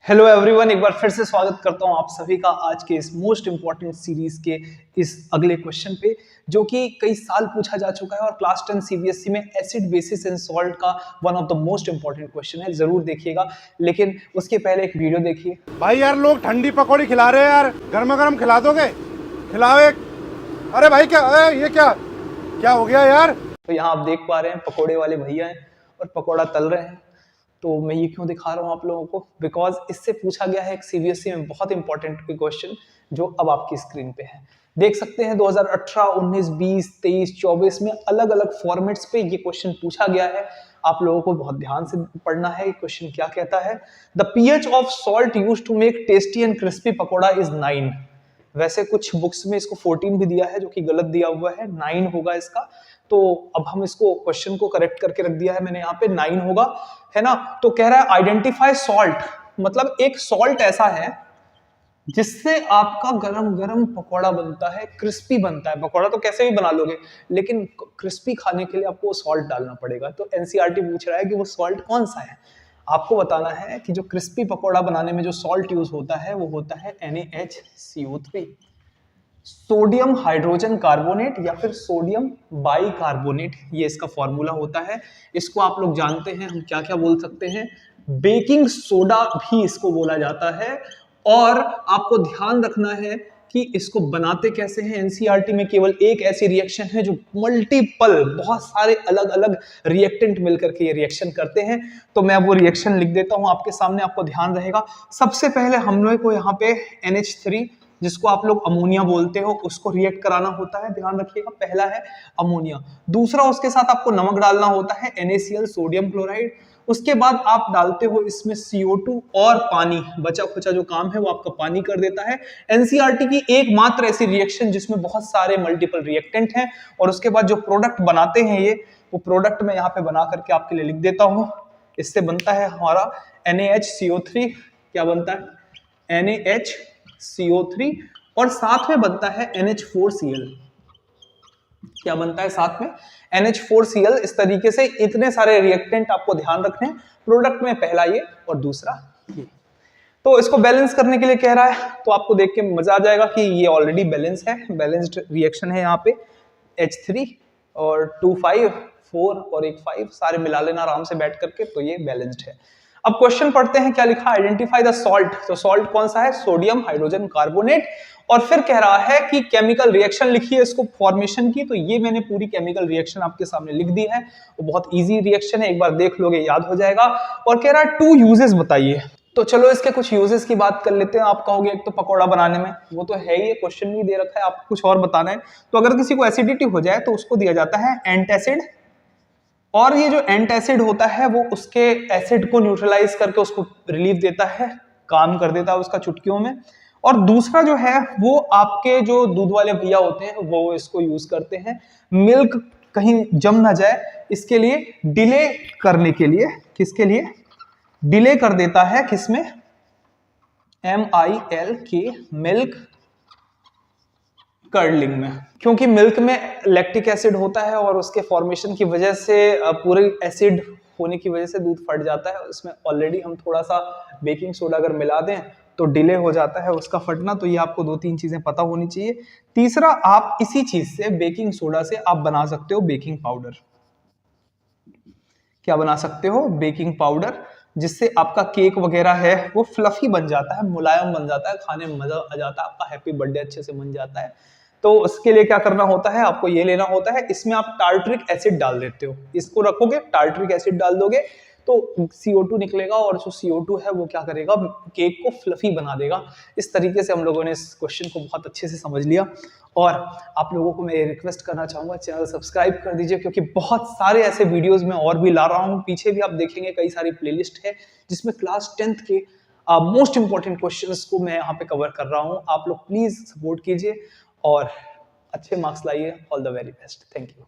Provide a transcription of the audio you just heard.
Hello everyone, एक बार फिर से स्वागत करता हूं आप सभी का आज के इस मोस्ट इंपॉर्टेंट सीरीज के इस अगले क्वेश्चन पे, जो कि कई साल पूछा जा चुका है और क्लास 10 सीबीएसई में एसिड बेसिस एंड सॉल्ट का one of the most important question है। जरूर देखिएगा, लेकिन उसके पहले एक वीडियो देखिए। भाई यार, लोग ठंडी पकौड़ी खिला रहे हैं यार, गर्मा गर्म खिला दोगे? खिलाओ एक। अरे भाई क्या ये क्या हो गया यार? तो यहाँ आप देख पा रहे हैं पकौड़े वाले भैया हैं और पकौड़ा तल रहे हैं। तो मैं ये क्यों दिखा रहा हूँ आप लोगों को, बिकॉज इससे पूछा गया है एक सीबीएसई में बहुत इंपॉर्टेंट क्वेश्चन, जो अब आपकी स्क्रीन पे है। देख सकते हैं 2018, 19, 20, 23, 24 में अलग अलग फॉर्मेट्स पे ये क्वेश्चन पूछा गया है। आप लोगों को बहुत ध्यान से पढ़ना है। क्वेश्चन क्या कहता है? The pH of salt used to make tasty and crispy pakora is 9। वैसे कुछ बुक्स में इसको 14 भी दिया है, जो कि गलत दिया हुआ है। 9 होगा इसका। तो अब हम इसको क्वेश्चन को करेक्ट करके रख दिया है मैंने, यहाँ पे 9 होगा, है ना। तो कह रहा है आइडेंटिफाई सॉल्ट, मतलब एक सॉल्ट ऐसा है जिससे आपका गरम गरम पकौड़ा बनता है, क्रिस्पी बनता है। पकौड़ा तो कैसे भी बना लोगे, लेकिन क्रिस्पी खाने के लिए आपको सॉल्ट डालना पड़ेगा। तो एनसीईआरटी पूछ रहा है कि वो सॉल्ट कौन सा है। आपको बताना है कि जो क्रिस्पी पकौड़ा बनाने में जो सॉल्ट यूज होता है वो होता है NaHCO3, सोडियम हाइड्रोजन कार्बोनेट या फिर सोडियम बाइकार्बोनेट। ये इसका फॉर्मूला होता है। इसको आप लोग जानते हैं, हम क्या क्या बोल सकते हैं, बेकिंग सोडा भी इसको बोला जाता है। और आपको ध्यान रखना है कि इसको बनाते कैसे हैं। एनसीईआरटी में केवल एक ऐसी रिएक्शन है जो मल्टीपल, बहुत सारे अलग अलग रिएक्टेंट मिलकर के ये रिएक्शन करते हैं। तो मैं वो रिएक्शन लिख देता हूं आपके सामने, आपको ध्यान रहेगा। सबसे पहले हम लोग को यहाँ पे NH3, जिसको आप लोग अमोनिया बोलते हो, उसको रिएक्ट कराना होता है। ध्यान रखिएगा, पहला है अमोनिया। दूसरा, उसके साथ आपको नमक डालना होता है, NaCl, सोडियम क्लोराइड। उसके बाद आप डालते हो इसमें CO2 और पानी। बचा खुचा जो काम है वो आपका पानी कर देता है। एनसीईआरटी की एकमात्र ऐसी रिएक्शन जिसमें बहुत सारे मल्टीपल रिएक्टेंट हैं। और उसके बाद जो प्रोडक्ट बनाते हैं ये, वो प्रोडक्ट मैं यहाँ पे बना करके आपके लिए लिख देता हूँ। इससे बनता है हमारा NaHCO3। क्या बनता है? NaHCO3। और साथ में बनता है NH4Cl। क्या बनता है साथ में? NH4Cl। इस तरीके से इतने सारे रिएक्टेंट आपको ध्यान रखने हैं प्रोडक्ट में, पहला ये और दूसरा ये। तो इसको बैलेंस करने के लिए कह रहा है, तो आपको देख के मजा आ जाएगा कि ये ऑलरेडी बैलेंस है, बैलेंस्ड रिएक्शन है। यहाँ पे H3 और 2 5 4 और 1 5 सारे मिला लेना आराम से बैठ करके, तो ये बैलेंस्ड है। अब क्वेश्चन पढ़ते हैं, क्या लिखा? Identify the salt. तो सॉल्ट कौन सा है? Sodium hydrogen carbonate. और फिर कह रहा है कि केमिकल रिएक्शन लिखिए इसको, फॉर्मेशन की। तो ये मैंने पूरी केमिकल रिएक्शन आपके सामने लिख दी है। वो बहुत इजी रिएक्शन है, एक बार देख लोगे याद हो जाएगा। और कह रहा है 2 यूजेस बताइए। तो चलो इसके कुछ यूजेस की बात कर लेते हैं। आप कहोगे एक तो पकौड़ा बनाने में, वो तो है ही, क्वेश्चन नहीं दे रखा है, आपको कुछ और बताना है। तो अगर किसी को एसिडिटी हो जाए तो उसको दिया जाता है एंटासिड। और ये जो एंटासिड होता है वो उसके एसिड को न्यूट्रलाइज करके उसको रिलीफ देता है, काम कर देता है उसका चुटकियों में। और दूसरा जो है वो आपके जो दूध वाले भैया होते हैं वो इसको यूज करते हैं, मिल्क कहीं जम ना जाए इसके लिए, डिले करने के लिए। किसके लिए? डिले कर देता है, किसमें? MILK, मिल्क कर्डलिंग में। क्योंकि मिल्क में लैक्टिक एसिड होता है और उसके फॉर्मेशन की वजह से, पूरे एसिड होने की वजह से दूध फट जाता है। इसमें ऑलरेडी हम थोड़ा सा बेकिंग सोडा अगर मिला दें तो डिले हो जाता है उसका फटना। तो ये आपको 2-3 चीजें पता होनी चाहिए। तीसरा, आप इसी चीज से, बेकिंग सोडा से आप बना सकते हो बेकिंग पाउडर। क्या बना सकते हो? बेकिंग पाउडर, जिससे आपका केक वगैरह है वो फ्लफी बन जाता है, मुलायम बन जाता है, खाने में मजा आ जाता है, आपका हैप्पी बर्थडे अच्छे से बन जाता है। तो उसके लिए क्या करना होता है? आपको ये लेना होता है, इसमें आप टार्टरिक एसिड डाल देते हो। इसको रखोगे, टार्टरिक एसिड डाल दोगे तो CO2 निकलेगा, और जो CO2 है वो क्या करेगा? केक को फ्लफी बना देगा। इस तरीके से हम लोगों ने इस क्वेश्चन को बहुत अच्छे से समझ लिया। और आप लोगों को मैं रिक्वेस्ट करना चाहूंगा, चैनल सब्सक्राइब कर दीजिए, क्योंकि बहुत सारे ऐसे वीडियोस में और भी ला रहा हूँ। पीछे भी आप देखेंगे कई सारी प्लेलिस्ट है जिसमें क्लास 10th के मोस्ट इंपॉर्टेंट क्वेश्चंस को मैं यहाँ पे कवर कर रहा हूँ। आप लोग प्लीज सपोर्ट कीजिए और अच्छे मार्क्स लाइए। All the very best. Thank you.